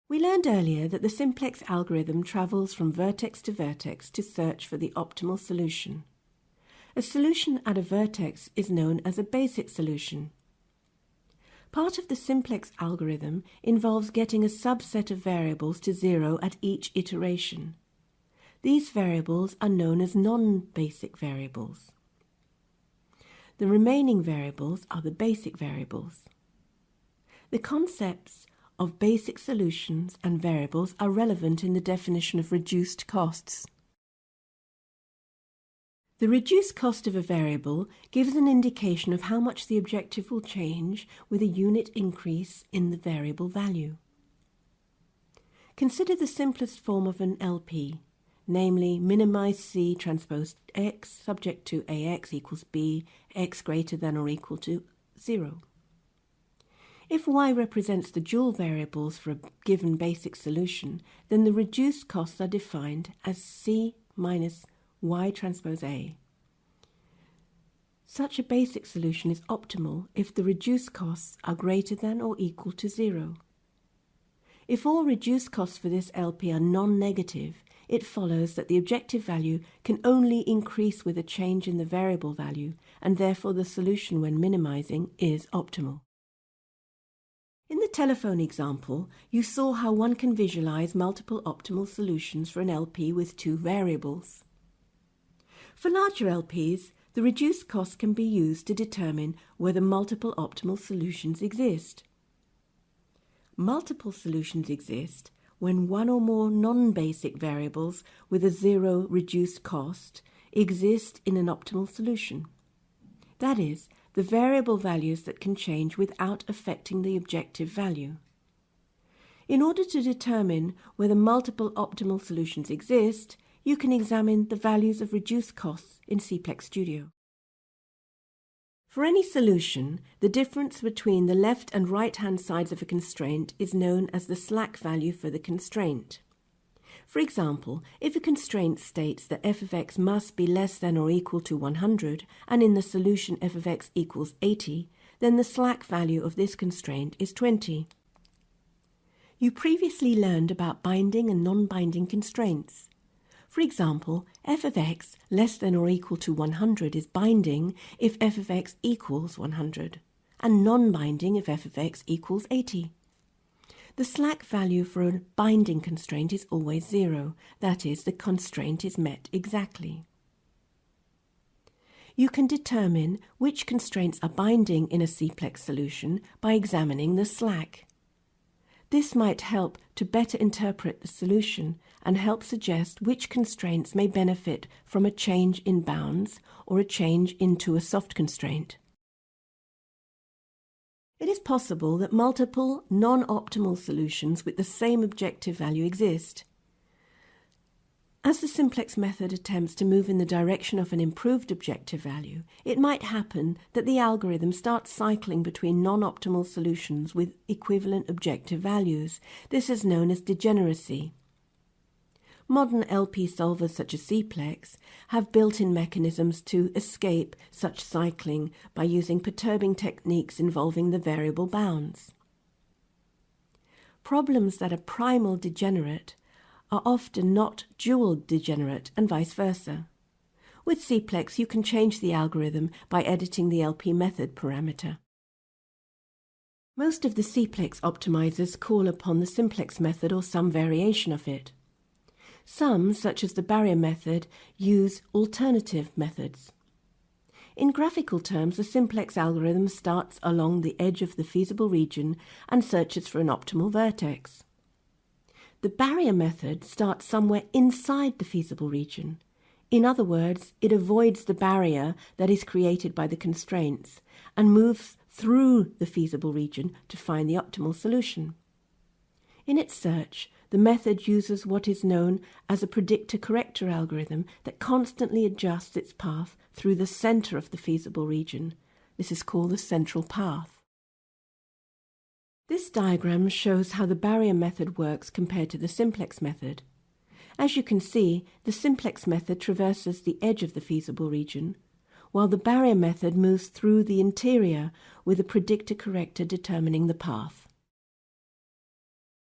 We learned earlier that the simplex algorithm travels from vertex to vertex to search for the optimal solution. A solution at a vertex is known as a basic solution. Part of the simplex algorithm involves getting a subset of variables to 0 at each iteration. These variables are known as non-basic variables. The remaining variables are the basic variables. The concepts of basic solutions and variables are relevant in the definition of reduced costs. The reduced cost of a variable gives an indication of how much the objective will change with a unit increase in the variable value. Consider the simplest form of an LP, namely minimize C transpose X subject to AX equals B, X greater than or equal to 0. If Y represents the dual variables for a given basic solution, then the reduced costs are defined as C minus Y transpose A. Such a basic solution is optimal if the reduced costs are greater than or equal to 0. If all reduced costs for this LP are non-negative, it follows that the objective value can only increase with a change in the variable value, and therefore the solution when minimizing is optimal. In the telephone example, you saw how one can visualize multiple optimal solutions for an LP with two variables. For larger LPs, the reduced cost can be used to determine whether multiple optimal solutions exist. Multiple solutions exist when one or more non-basic variables with a 0 reduced cost exist in an optimal solution. That is, the variable values that can change without affecting the objective value. In order to determine whether multiple optimal solutions exist, you can examine the values of reduced costs in CPLEX Studio. For any solution, the difference between the left and right-hand sides of a constraint is known as the slack value for the constraint. For example, if a constraint states that f of x must be less than or equal to 100, and in the solution f of x equals 80, then the slack value of this constraint is 20. You previously learned about binding and non-binding constraints. For example, f of x less than or equal to 100 is binding if f of x equals 100, and non-binding if f of x equals 80. The slack value for a binding constraint is always 0, that is, the constraint is met exactly. You can determine which constraints are binding in a CPLEX solution by examining the slack. This might help to better interpret the solution and help suggest which constraints may benefit from a change in bounds or a change into a soft constraint. It is possible that multiple non-optimal solutions with the same objective value exist. As the simplex method attempts to move in the direction of an improved objective value, it might happen that the algorithm starts cycling between non-optimal solutions with equivalent objective values. This is known as degeneracy. Modern LP solvers such as CPLEX have built-in mechanisms to escape such cycling by using perturbing techniques involving the variable bounds. Problems that are primal degenerate are often not dual degenerate and vice versa. With CPLEX, you can change the algorithm by editing the LP method parameter. Most of the CPLEX optimizers call upon the simplex method or some variation of it. Some, such as the barrier method, use alternative methods. In graphical terms, the simplex algorithm starts along the edge of the feasible region and searches for an optimal vertex. The barrier method starts somewhere inside the feasible region. In other words, it avoids the barrier that is created by the constraints and moves through the feasible region to find the optimal solution. In its search, the method uses what is known as a predictor-corrector algorithm that constantly adjusts its path through the center of the feasible region. This is called the central path. This diagram shows how the barrier method works compared to the simplex method. As you can see, the simplex method traverses the edge of the feasible region, while the barrier method moves through the interior with a predictor-corrector determining the path.